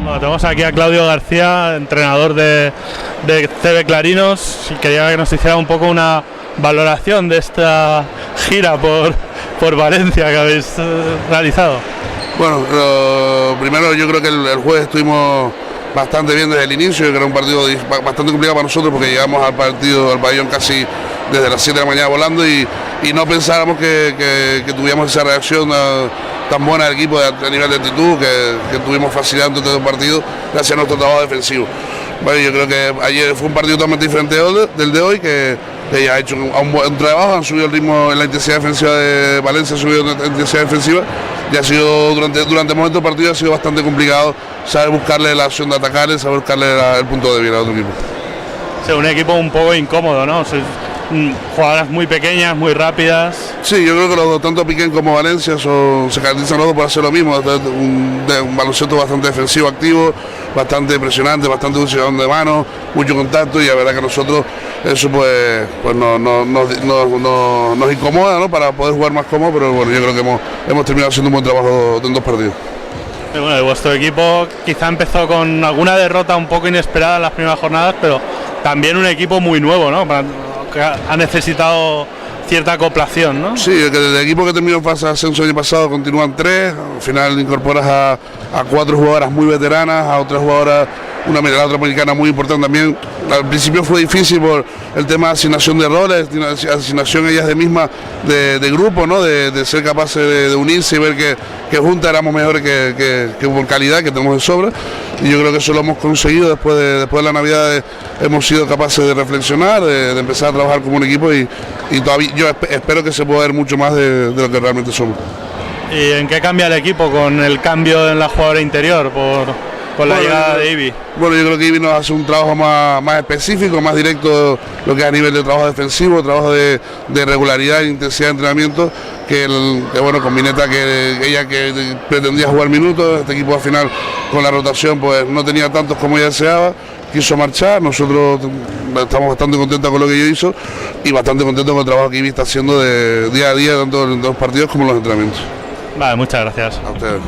Bueno, tenemos aquí a Claudio García, entrenador de CB Clarinos, y quería que nos hiciera un poco una valoración de esta gira por Valencia que habéis realizado. Bueno, primero yo creo que el jueves estuvimos bastante bien desde el inicio, que era un partido bastante complicado para nosotros porque llegamos al pabellón casi desde las 7 de la mañana volando y no pensábamos que tuviéramos esa reacción tan buena del equipo a nivel de actitud, que tuvimos facilidad en todo el partido gracias a nuestro trabajo defensivo. Bueno, yo creo que ayer fue un partido totalmente diferente del de hoy, que ya ha hecho un buen trabajo, han subido el ritmo en la intensidad defensiva de Valencia, ha subido la intensidad defensiva y ha sido durante el momento del partido ha sido bastante complicado saber buscarle la opción de atacarle, saber buscarle el punto débil a otro equipo. Sí, un equipo un poco incómodo, ¿no? Jugadoras muy pequeñas, muy rápidas. Sí, yo creo que los dos, tanto Piquén como Valencia, se caracterizan los dos por hacer lo mismo, un baloncesto bastante defensivo, activo, bastante impresionante, bastante uso de mano, mucho contacto, y la verdad que a nosotros eso pues nos incomoda, ¿no?, para poder jugar más cómodo, pero bueno, yo creo que hemos terminado haciendo un buen trabajo en 2 partidos. Y bueno, vuestro equipo quizá empezó con alguna derrota un poco inesperada en las primeras jornadas, pero también un equipo muy nuevo, ¿no?, que ha necesitado cierta acoplación, ¿no? Sí, que desde el equipo que terminó en fase de ascenso el año pasado continúan 3, al final incorporas a 4 jugadoras muy veteranas, a otras jugadoras, una otra americana muy importante también. Al principio fue difícil por el tema de asignación de roles, asignación ellas de mismas de grupo, ¿no?, de ser capaces de unirse y ver que juntas éramos mejores que por calidad, que tenemos de sobra, y yo creo que eso lo hemos conseguido. Después de la Navidad hemos sido capaces de reflexionar, de empezar a trabajar como un equipo y todavía yo espero que se pueda ver mucho más de lo que realmente somos. ¿Y en qué cambia el equipo con el cambio en la jugadora interior por la llegada de Ivy? Bueno, yo creo que Ivy nos hace un trabajo más específico, más directo, lo que es a nivel de trabajo defensivo, trabajo de regularidad e intensidad de entrenamiento, que bueno, con Mineta, que ella que pretendía jugar minutos, este equipo al final con la rotación pues no tenía tantos como ella deseaba, quiso marchar. Nosotros estamos bastante contentos con lo que ella hizo y bastante contentos con el trabajo que Ivy está haciendo de día a día, tanto en los partidos como en los entrenamientos. Vale, muchas gracias. A ustedes.